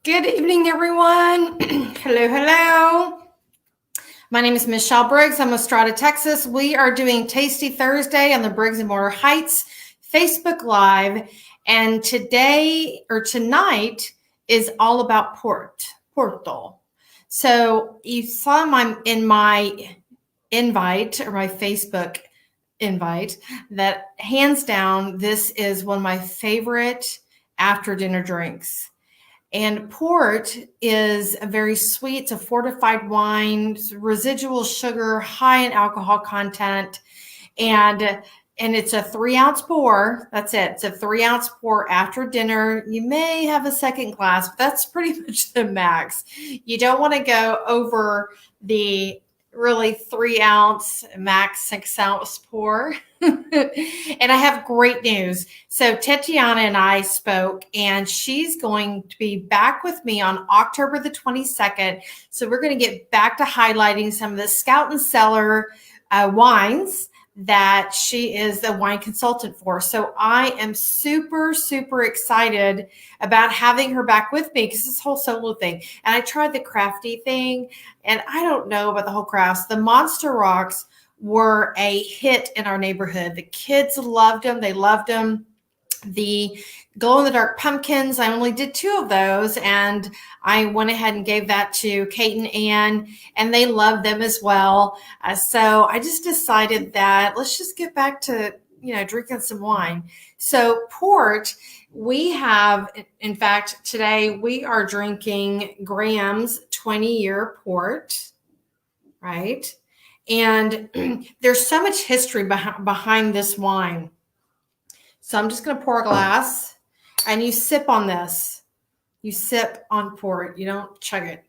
Good evening, everyone. Hello. My name is Michelle Briggs. I'm a Strata, Texas. We are doing Tasty Thursday on the Briggs and Mortar Heights Facebook Live. And tonight is all about Porto. So you saw in my invite or my Facebook invite that hands down, this is one of my favorite after dinner drinks. And port is a very sweet, it's a fortified wine, residual sugar, high in alcohol content, and it's a 3-ounce pour. That's it. It's a 3-ounce pour after dinner. You may have a second glass, but that's pretty much the max. You don't want to go over the really 3-ounce, max 6-ounce pour. And I have great news. So Tatiana and I spoke, and she's going to be back with me on October the 22nd. So we're going to get back to highlighting some of the Scout and Cellar wines that she is the wine consultant for. So I am super, super excited about having her back with me because this whole solo thing. And I tried the crafty thing, and I don't know about the whole crafts. The Monster Rocks were a hit in our neighborhood. The kids loved them. They loved them. The glow-in-the-dark pumpkins, I only did 2 of those, and I went ahead and gave that to Kate and Ann, and they loved them as well. So I just decided that let's just get back to, drinking some wine. So port, we have, in fact, today we are drinking Graham's 20-year port, right? And there's so much history behind this wine. So I'm just going to pour a glass, and you sip on this. You sip on port. You don't chug it.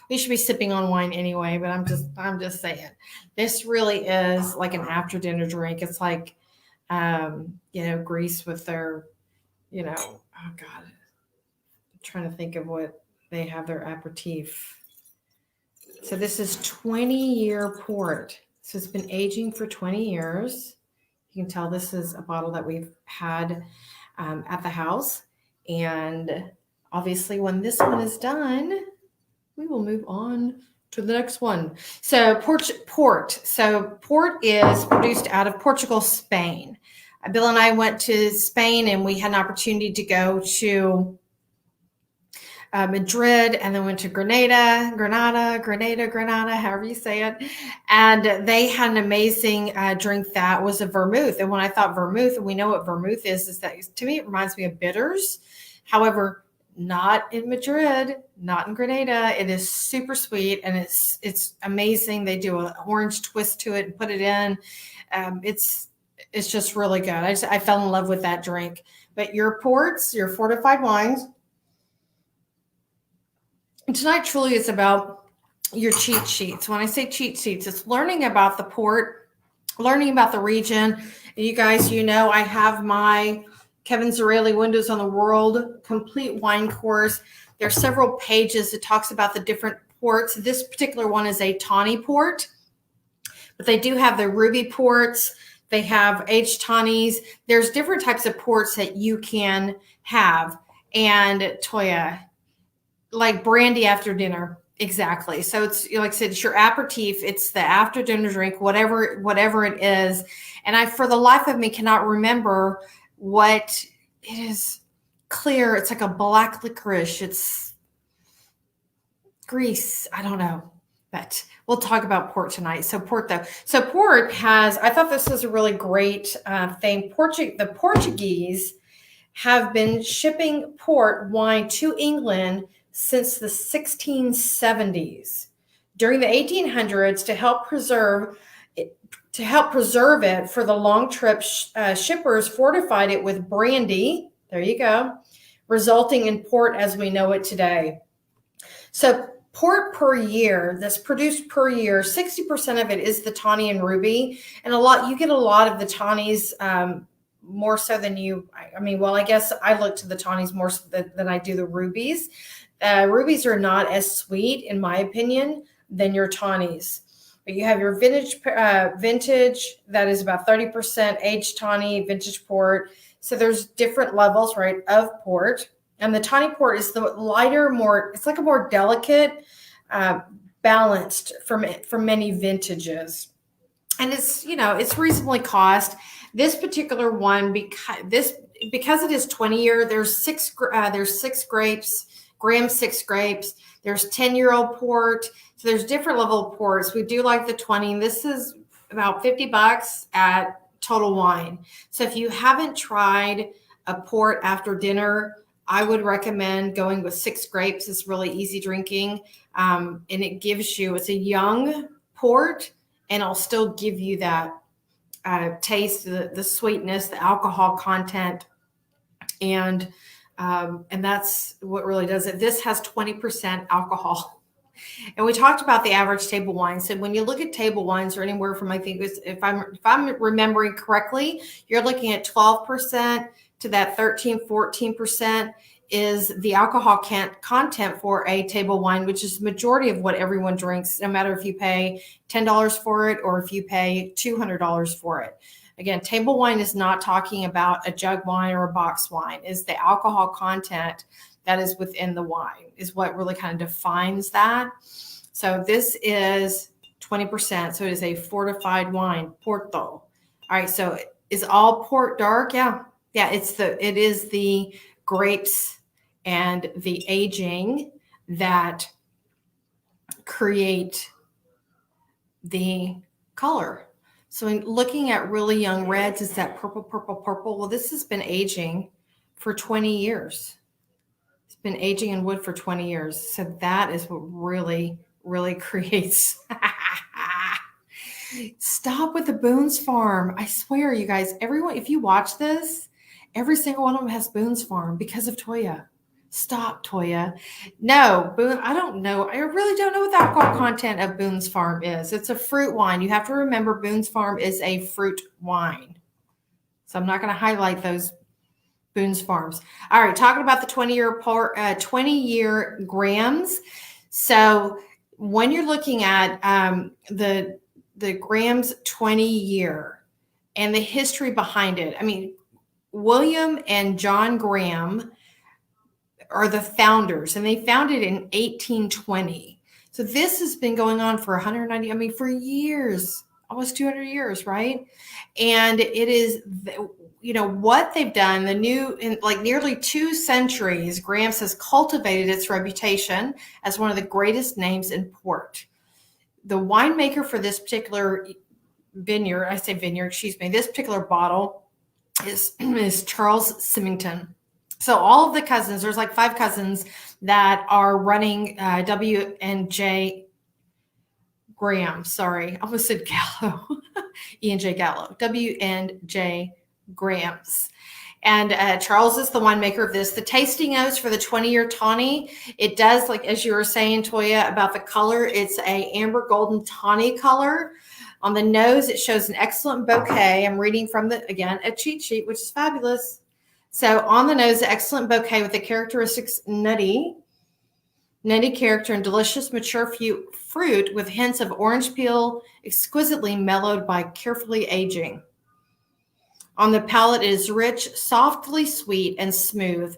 We should be sipping on wine anyway, but I'm just saying. This really is like an after dinner drink. It's like, Greece with their, oh God, I'm trying to think of what they have their aperitif. So this is 20-year port. So it's been aging for 20 years. You can tell this is a bottle that we've had at the house. And obviously when this one is done, we will move on to the next one. So port. So port is produced out of Portugal, Spain. Bill and I went to Spain, and we had an opportunity to go to Madrid, and then went to Granada, however you say it. And they had an amazing drink that was a vermouth. And when I thought vermouth, and we know what vermouth is that to me, it reminds me of bitters. However, not in Madrid, not in Granada. It is super sweet, and it's amazing. They do an orange twist to it and put it in. It's just really good. I fell in love with that drink. But your ports, your fortified wines, tonight truly is about your cheat sheets. When I say cheat sheets, it's learning about the port, learning about the region. You guys, I have my Kevin Zarelli Windows on the World complete wine course. There are several pages that talks about the different ports. This particular one is a tawny port, but they do have the ruby ports. They have aged tawnies. There's different types of ports that you can have. And Toya, like brandy after dinner. Exactly. So it's, like I said, it's your aperitif. It's the after dinner drink, whatever it is. And for the life of me, cannot remember what it is. Clear. It's like a black licorice. It's Greece. I don't know, but we'll talk about port tonight. So port though. So port I thought this was a really great thing. The Portuguese have been shipping port wine to England since the 1670s. During the 1800s, to help preserve it for the long trip, shippers fortified it with brandy. There you go, resulting in port as we know it today. So port per year that's produced per year, 60% of it is the tawny and ruby, and you get a lot of the tawnies. More so than I guess I look to the tawnies more so than I do the rubies. Rubies are not as sweet, in my opinion, than your tawnies. But you have your vintage that is about 30% aged tawny, vintage port. So there's different levels, right, of port. And the Tawny Port is the lighter, more, it's like a more delicate, balanced from many vintages. And it's, it's reasonably cost. This particular one, because it is 20-year, there's six grapes, Graham 6 grapes. There's 10-year-old port. So there's different level of ports. We do like the 20. This is about $50 at Total Wine. So if you haven't tried a port after dinner, I would recommend going with 6 grapes. It's really easy drinking. And it gives you, it's a young port, and it'll still give you that taste, the sweetness, the alcohol content. And that's what really does it. This has 20% alcohol. And we talked about the average table wine. So when you look at table wines, or anywhere from, I think if I'm remembering correctly, you're looking at 12% to that 13-14% is the alcohol content for a table wine, which is the majority of what everyone drinks, no matter if you pay $10 for it or if you pay $200 for it. Again, table wine is not talking about a jug wine or a box wine. It's the alcohol content that is within the wine is what really kind of defines that. So this is 20%. So it is a fortified wine, Porto. All right. So is all port dark? Yeah. Yeah. It is the grapes and the aging that create the color. So in looking at really young reds, is that purple, purple, purple? Well, this has been aging for 20 years. It's been aging in wood for 20 years. So that is what really, really creates. Stop with the Boone's Farm. I swear, you guys, everyone, if you watch this, every single one of them has Boone's Farm because of Toya. Stop, Toya. No, Boone, I don't know. I really don't know what the alcohol content of Boone's Farm is. It's a fruit wine. You have to remember Boone's Farm is a fruit wine. So I'm not going to highlight those Boone's Farms. All right, talking about the 20-year grams. So when you're looking at the Grams 20-year and the history behind it, I mean, William and John Graham are the founders, and they founded in 1820. So this has been going on for 190, I mean, for years, almost 200 years, right? And it is, what they've done, in like nearly 2 centuries, Graham's has cultivated its reputation as one of the greatest names in port. The winemaker for this particular this particular bottle is Charles Symington. So all of the cousins, there's like 5 cousins that are running W&J Graham. Sorry, I almost said Gallo. E&J Gallo. W&J Grahams. And Charles is the winemaker of this. The tasting notes for the 20-year tawny, it does, like as you were saying, Toya, about the color, it's a amber golden tawny color. On the nose, it shows an excellent bouquet. I'm reading from again, a cheat sheet, which is fabulous. So on the nose, excellent bouquet with the characteristics nutty character and delicious mature fruit with hints of orange peel, exquisitely mellowed by carefully aging. On the palate, it is rich, softly sweet, and smooth,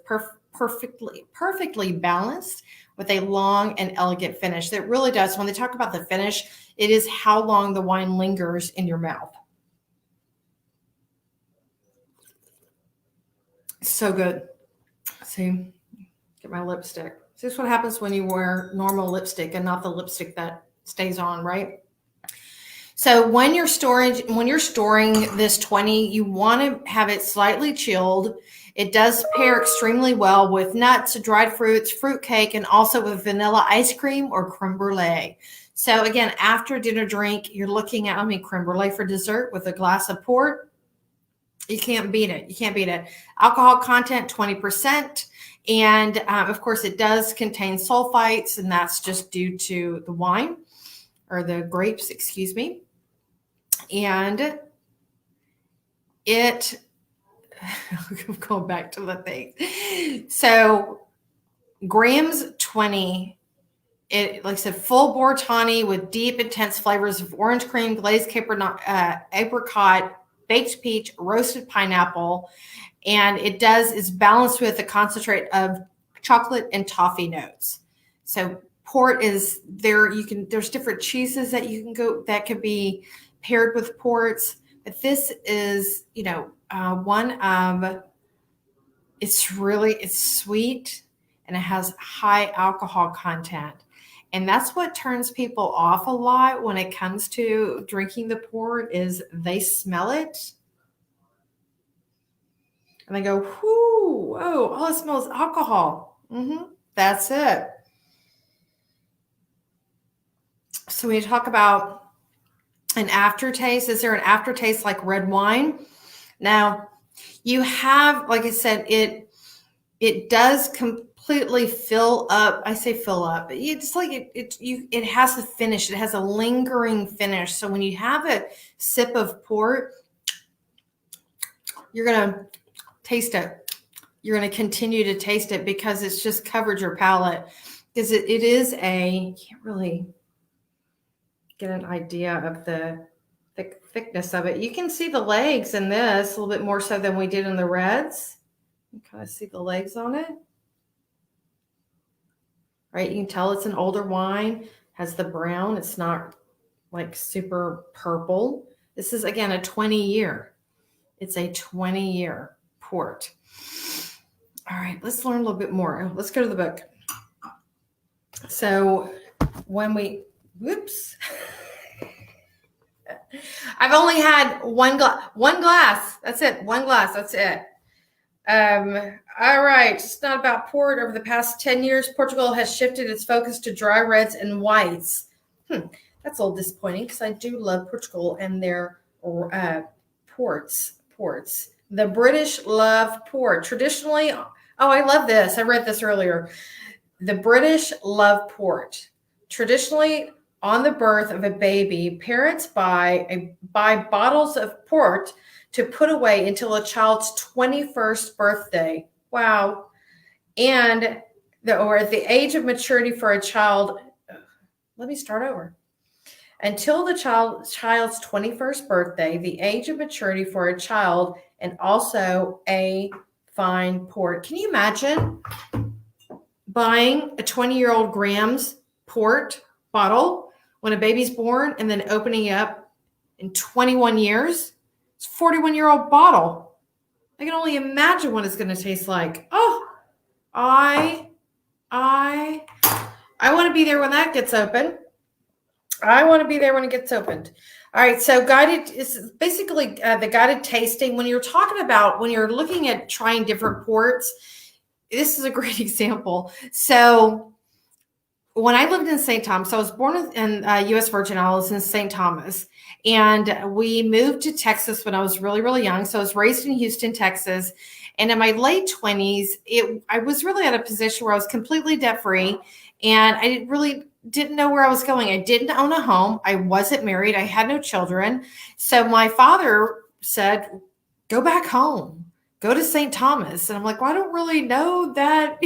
perfectly balanced with a long and elegant finish. That really does. When they talk about the finish, it is how long the wine lingers in your mouth. So good. See, get my lipstick. See, this is what happens when you wear normal lipstick and not the lipstick that stays on, right? So when you're storing this 20, you want to have it slightly chilled. It does pair extremely well with nuts, dried fruits, fruit cake, and also with vanilla ice cream or creme brulee. So again, after dinner drink, you're looking at, creme brulee for dessert with a glass of port. You can't beat it. You can't beat it. Alcohol content, 20%. And of course, it does contain sulfites, and that's just due to the wine or the grapes, excuse me. And I'm going back to the thing. So Graham's 20, it, like I said, full bore tawny with deep, intense flavors of orange cream, glazed apricot, baked peach, roasted pineapple. And it's balanced with a concentrate of chocolate and toffee notes. So port is there. There's different cheeses that you can go that could be paired with ports, but this is, one of, it's sweet and it has high alcohol content. And that's what turns people off a lot when it comes to drinking the port is they smell it and they go, whoo, oh, it smells alcohol. That's it. So when you talk about an aftertaste, is there an aftertaste like red wine? Now, you have, like I said, it does completely fill up. I say fill up. It's like it has a finish. It has a lingering finish. So when you have a sip of port, you're gonna taste it. You're gonna continue to taste it because it's just covered your palate. Because it is you can't really get an idea of the thickness of it. You can see the legs in this a little bit more so than we did in the reds. You kind of see the legs on it. Right, you can tell it's an older wine, has the brown. It's not like super purple. This is, again, a 20-year. It's a 20-year port. All right, let's learn a little bit more. Let's go to the book. So whoops. I've only had one glass. That's it. One glass. That's it. All right. It's not about port. Over the past 10 years, Portugal has shifted its focus to dry reds and whites. That's a little disappointing because I do love Portugal and their ports. The British love port. Traditionally, I love this. I read this earlier. The British love port. Traditionally, on the birth of a baby, parents buy bottles of port to put away until a child's 21st birthday. Wow. And or at the age of maturity for a child. Let me start over. Until the child's 21st birthday, the age of maturity for a child, and also a fine port. Can you imagine buying a 20-year-old Graham's port bottle when a baby's born and then opening it up in 21 years? It's a 41-year-old bottle. I can only imagine what it's going to taste like. Oh, I want to be there when that gets open. I want to be there when it gets opened. All right, so guided is basically the guided tasting. When you're looking at trying different ports, this is a great example. So when I lived in St. Thomas, I was born in U.S. Virgin Islands in St. Thomas, and we moved to Texas when I was really, really young. So I was raised in Houston, Texas. And in my late 20s, I was really at a position where I was completely debt-free, and I really didn't know where I was going. I didn't own a home. I wasn't married. I had no children. So my father said, go back home. Go to St. Thomas. And I'm like, well, I don't really know that,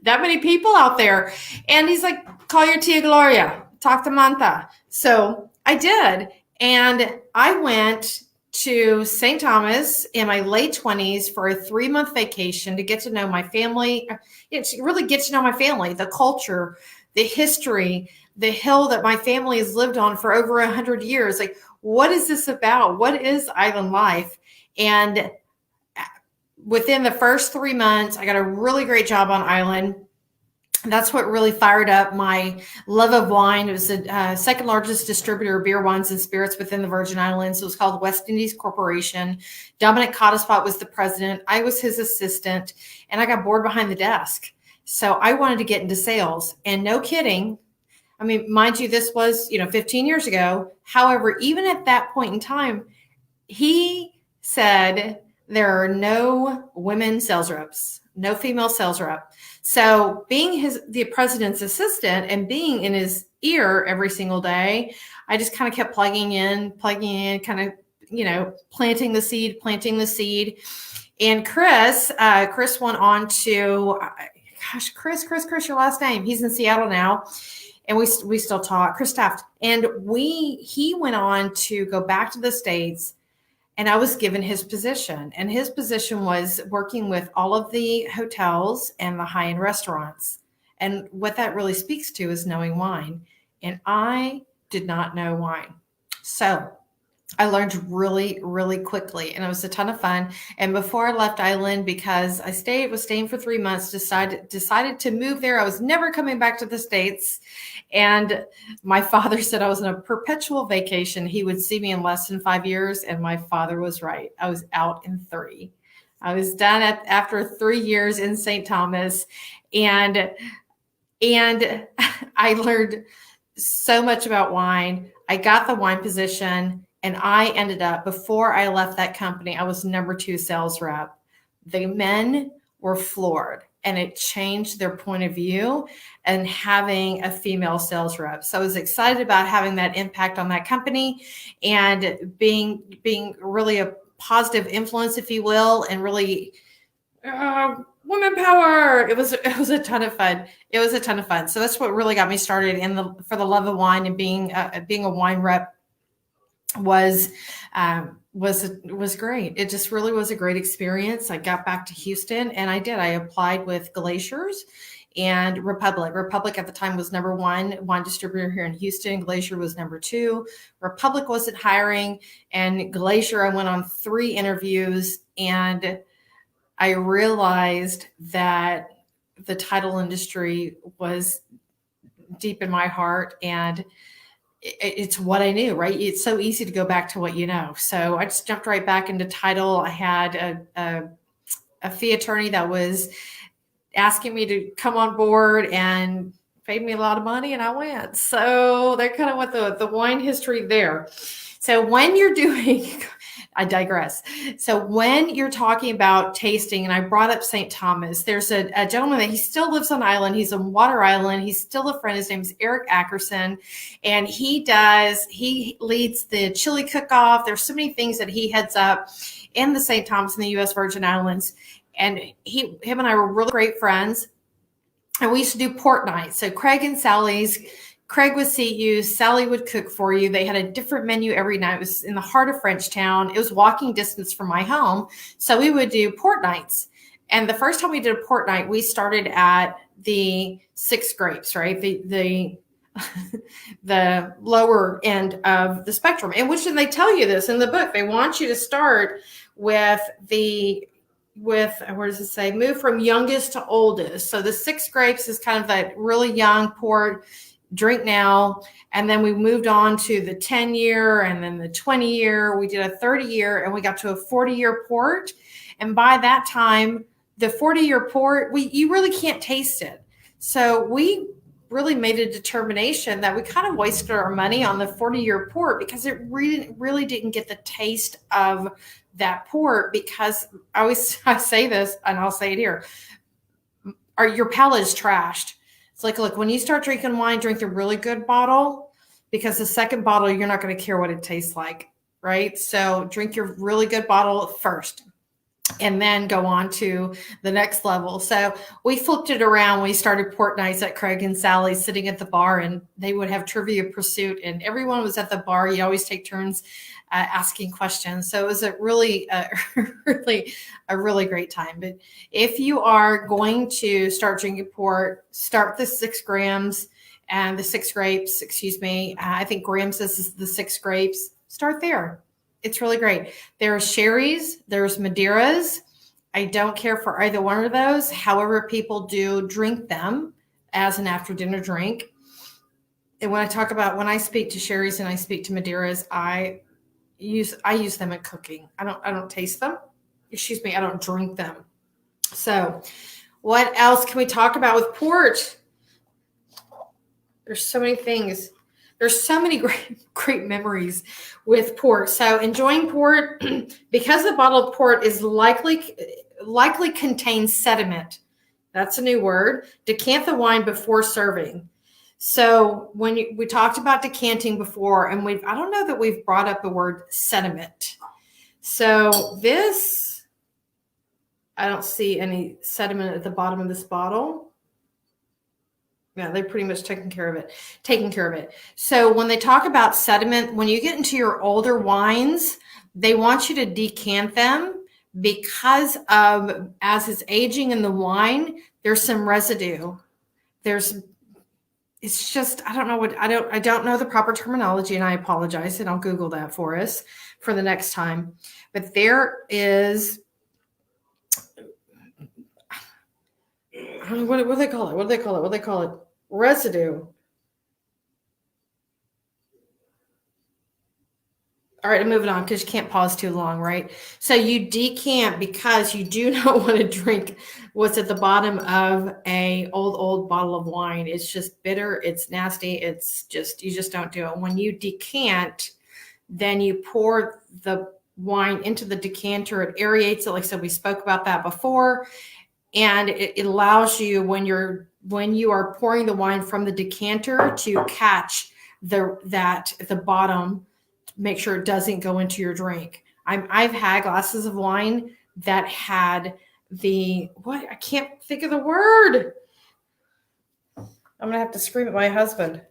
that many people out there. And he's like, call your Tia Gloria, talk to Manta. So I did. And I went to St. Thomas in my late 20s for a 3-month vacation to get to know my family. To really get to know my family, the culture, the history, the hill that my family has lived on for over 100 years. Like, what is this about? What is island life? And within the first 3 months, I got a really great job on island. That's what really fired up my love of wine. It was the second largest distributor of beer, wines, and spirits within the Virgin Islands. It was called West Indies Corporation. Dominic Cottespot was the president. I was his assistant, and I got bored behind the desk. So I wanted to get into sales. And no kidding, I mean, mind you, this was 15 years ago. However, even at that point in time, he said there are no women sales reps, no female sales rep. So being the president's assistant and being in his ear every single day, I just kind of kept plugging in, kind of, planting the seed. And Chris went on to, Chris, your last name. He's in Seattle now. And we still talk, Chris Taft. And he went on to go back to the States and I was given his position. And his position was working with all of the hotels and the high-end restaurants. And what that really speaks to is knowing wine. And I did not know wine. So I learned really, really quickly, and it was a ton of fun. And before I left Ireland, because was staying for 3 months, decided to move there. I was never coming back to the States. And my father said I was on a perpetual vacation. He would see me in less than 5 years. And my father was right. I was out in 3. I was done after 3 years in St. Thomas. And I learned so much about wine. I got the wine position, and I ended up, before I left that company, I was number 2 sales rep. The men were floored, and it changed their point of view and having a female sales rep. So I was excited about having that impact on that company and being really a positive influence, if you will, and really women power. It was a ton of fun. It was a ton of fun. So that's what really got me started for the love of wine, and being a wine rep was great. It just really was a great experience. I got back to Houston, and I applied with Glaciers and Republic. Republic at the time was number 1 wine distributor here in Houston. Glacier was number 2. Republic wasn't hiring, and Glacier, I went on 3 interviews, and I realized that the title industry was deep in my heart, and it's what I knew, right? It's so easy to go back to what you know. So I just jumped right back into title. I had a fee attorney that was asking me to come on board and paid me a lot of money, and I went. So that kind of went the wine history there. So when you're doing, I digress. So when you're talking about tasting, and I brought up St. Thomas, there's a gentleman that he still lives on island. He's on Water Island. He's still a friend. His name is Eric Ackerson, and he leads the chili cook-off. There's so many things that he heads up in the St. Thomas in the U.S. Virgin Islands. And him and I were really great friends. And we used to do port nights. So Craig would seat you, Sally would cook for you. They had a different menu every night. It was in the heart of Frenchtown. It was walking distance from my home. So we would do port nights. And the first time we did a port night, we started at the 6 grapes, right? The the lower end of the spectrum. And which, and they tell you this in the book, they want you to start with where does it say? Move from youngest to oldest. So the 6 grapes is kind of that really young port, drink now. And then we moved on to the 10-year, and then the 20-year. We did a 30-year, and we got to a 40-year port. And by that time, the 40-year port, you really can't taste it. So we really made a determination that we kind of wasted our money on the 40-year port, because it really didn't get the taste of that port. Because I say this, and I'll say it here, your palate is trashed. It's like, look, when you start drinking wine, drink the really good bottle, because the second bottle, you're not going to care what it tastes like, right? So drink your really good bottle first, and then go on to the next level. So we flipped it around. We started port nights at Craig and Sally, sitting at the bar, and they would have Trivia Pursuit, and everyone was at the bar. You always take turns asking questions. So it was a really great time. But if you are going to start drinking port, start the 6 grams and the 6 grapes, excuse me. I think grams, this is the 6 grapes. Start there. It's really great. There's sherries, there's Madeiras. I don't care for either one of those. However, people do drink them as an after dinner drink. And when I speak to sherries and I speak to Madeiras, I use them in cooking. I don't taste them. Excuse me, I don't drink them. So what else can we talk about with port? There's so many things. There's so many great memories with port. So enjoying port, because the bottle of port is likely contains sediment. That's a new word. Decant the wine before serving. So when we talked about decanting before, and I don't know that we've brought up the word sediment. So this, I don't see any sediment at the bottom of this bottle. Yeah, they're pretty much taking care of it. So when they talk about sediment, when you get into your older wines, They want you to decant them because of, as it's aging in the wine, there's some residue. There's, it's just, I don't know the proper terminology, and I apologize, and I'll Google that for us for the next time. But there is, I don't know, what do they call it? What do they call it? What do they call it? Residue. All right, I'm moving on because you can't pause too long, right? So you decant because you do not want to drink what's at the bottom of a old bottle of wine. It's just bitter, it's nasty, it's just, you just don't do it. When you decant, then you pour the wine into the decanter, it aerates it. Like I said, we spoke about that before. And it allows you, when you are pouring the wine from the decanter, to catch that at the bottom, make sure it doesn't go into your drink. I've had glasses of wine that had I can't think of the word. I'm gonna have to scream at my husband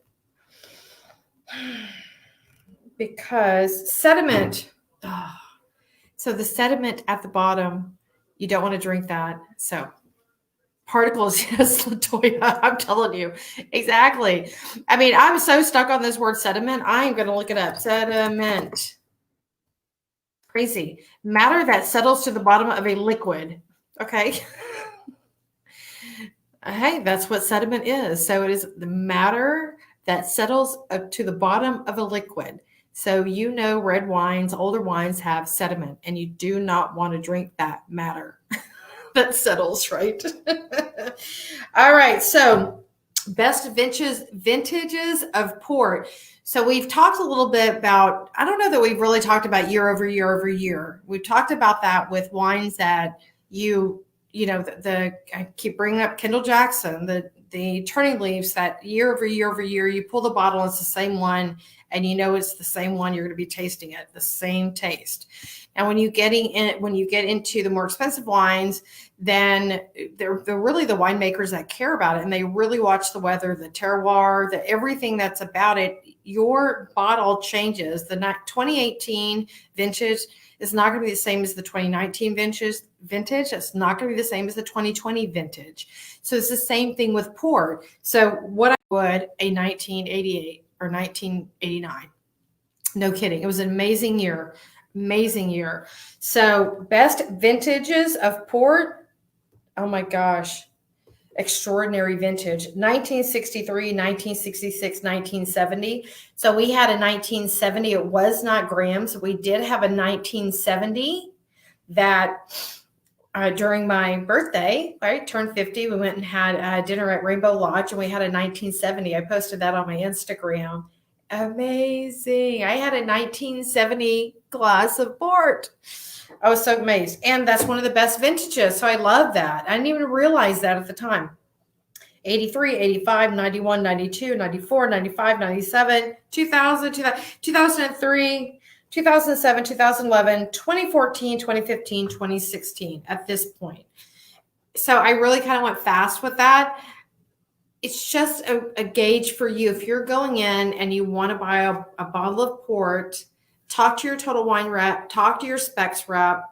because sediment. Oh. So the sediment at the bottom, you don't want to drink that. So particles, yes, Latoya, I'm telling you. Exactly. I mean, I'm so stuck on this word sediment. I am going to look it up. Sediment. Crazy. Matter that settles to the bottom of a liquid. Okay. Hey, that's what sediment is. So it is the matter that settles to the bottom of a liquid. So red wines, older wines have sediment, and you do not want to drink that matter. That settles, right? All right. So best vintages of port. So we've talked a little bit about, I don't know that we've really talked about year over year over year. We've talked about that with wines that I keep bringing up Kendall Jackson, the Turning Leaves, that year over year over year, you pull the bottle, it's the same one, and it's the same one, you're going to be tasting it, the same taste. And when you get into the more expensive wines, then they're really the winemakers that care about it, and they really watch the weather, the terroir, everything that's about it. Your bottle changes. The 2018 vintage is not going to be the same as the 2019 vintage. It's not going to be the same as the 2020 vintage. So it's the same thing with port. So what I would a 1988 or 1989. No kidding. It was an amazing year. Amazing year. So best vintages of port. Oh my gosh. Extraordinary vintage. 1963, 1966, 1970. So we had a 1970. It was not grams. We did have a 1970 that during my birthday, right, turned 50, we went and had dinner at Rainbow Lodge, and we had a 1970. I posted that on my Instagram. Amazing. I had a 1970 glass of port. I was so amazed. And that's one of the best vintages. So I love that. I didn't even realize that at the time. 83, 85, 91, 92, 94, 95, 97, 2000, 2003, 2007, 2011, 2014, 2015, 2016 at this point. So I really kind of went fast with that. It's just a gauge for you. If you're going in and you want to buy a bottle of port, talk to your Total Wine rep, talk to your specs rep,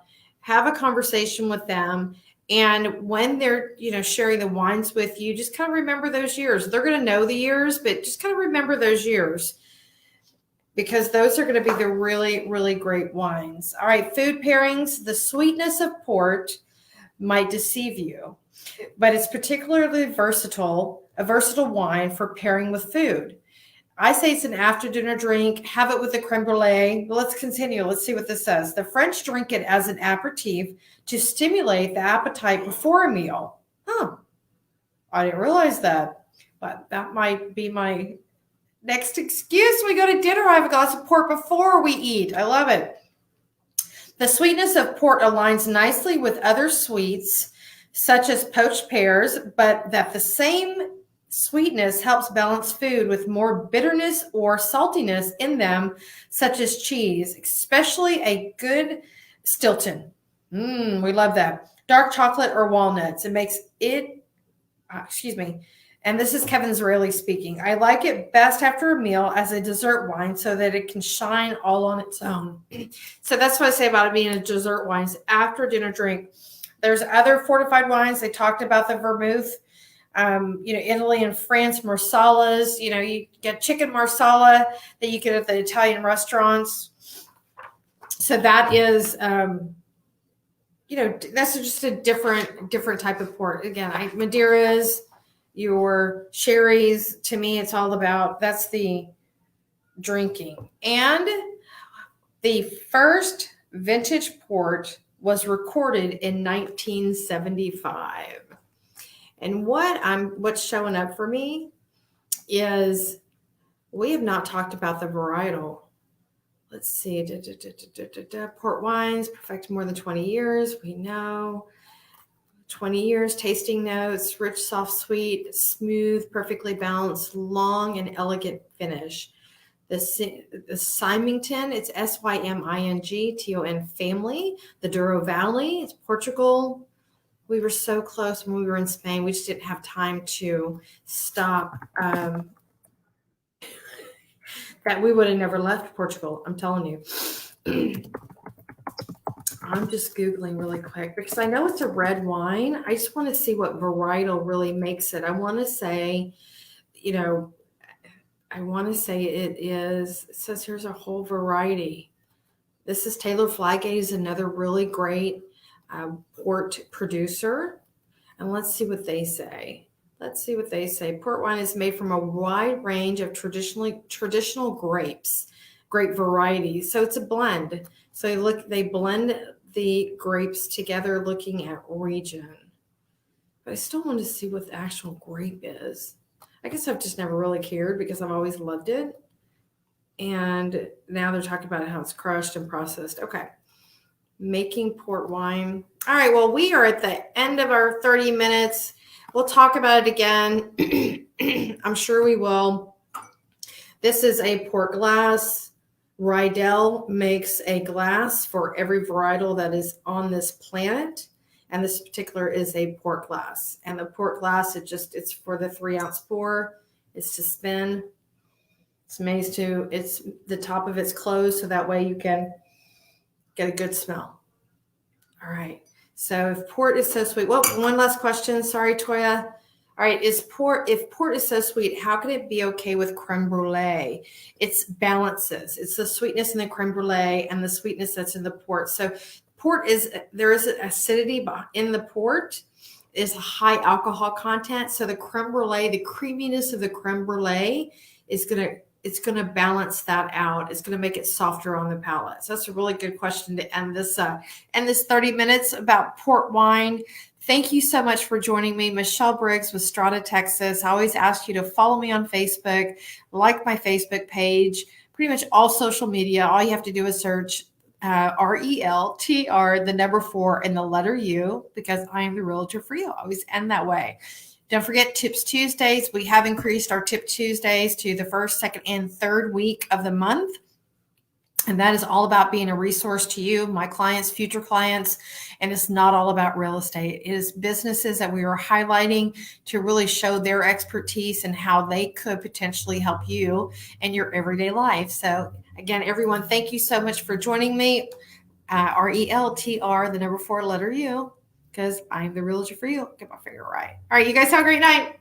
have a conversation with them. And when they're, sharing the wines with you, just kind of remember those years. They're going to know the years, but just kind of remember those years, because those are going to be the really, really great wines. All right, food pairings. The sweetness of port might deceive you, but it's particularly a versatile wine for pairing with food. I say it's an after dinner drink. Have it with a creme brulee. Well, let's continue. Let's see what this says. The French drink it as an aperitif to stimulate the appetite before a meal. I didn't realize that, but that might be my next excuse. We go to dinner, I have a glass of port before we eat. I love it. The sweetness of port aligns nicely with other sweets, such as poached pears, but that the same sweetness helps balance food with more bitterness or saltiness in them, such as cheese, especially a good Stilton. We love that. Dark chocolate or walnuts. It makes it, And this is Kevin Zraeli speaking. I like it best after a meal as a dessert wine so that it can shine all on its own. So that's what I say about it being a dessert wine. It's after dinner drink. There's other fortified wines. They talked about the vermouth. Italy and France, marsalas. You get chicken marsala that you get at the Italian restaurants. So that is, that's just a different type of port. Again, Madeiras, your sherries. To me, it's all about that's the drinking. And the first vintage port was recorded in 1975. And what's showing up for me is we have not talked about the varietal. Let's see. Port wines perfected more than 20 years. We know 20 years. Tasting notes: rich, soft, sweet, smooth, perfectly balanced, long and elegant finish. The Symington, it's Symington family. The Douro Valley, it's Portugal. We were so close when we were in Spain. We just didn't have time to stop. That we would have never left Portugal. I'm telling you. I'm just Googling really quick because I know it's a red wine. I just want to see what varietal really makes it. I want to say, it says here's a whole variety. This is Taylor Flygate, is another really great port producer. And let's see what they say. Port wine is made from a wide range of traditional grape varieties. So it's a blend. So they blend the grapes together looking at region. But I still want to see what the actual grape is. I guess I've just never really cared because I've always loved it. And now they're talking about how it's crushed and processed. Okay. Making port wine. All right. Well, we are at the end of our 30 minutes. We'll talk about it again. I'm sure we will. This is a port glass. Riedel makes a glass for every varietal that is on this planet. And this particular is a port glass. And the port glass, it's for the 3-ounce pour. It's to spin. It's made it's the top of it's closed so that way you can get a good smell. All right. So if port is so sweet, well, one last question. Sorry, Toya. All right. If port is so sweet, how can it be okay with creme brulee? It's balances. It's the sweetness in the creme brulee and the sweetness that's in the port. So there is an acidity in the port, is a high alcohol content. So the creme brulee, the creaminess of the creme brulee it's going to balance that out. It's going to make it softer on the palate. So that's a really good question to end this 30 minutes about port wine. Thank you so much for joining me. Michelle Briggs with Strata, Texas. I always ask you to follow me on Facebook, like my Facebook page, pretty much all social media. All you have to do is search RELTR, the number 4 and the letter U, because I am the realtor for you. I always end that way. Don't forget Tips Tuesdays. We have increased our Tip Tuesdays to the first, second, and third week of the month. And that is all about being a resource to you, my clients, future clients. And it's not all about real estate. It is businesses that we are highlighting to really show their expertise and how they could potentially help you in your everyday life. So again, everyone, thank you so much for joining me. RELTR, the number 4 letter U, because I'm the realtor for you. Get my finger right. All right, you guys have a great night.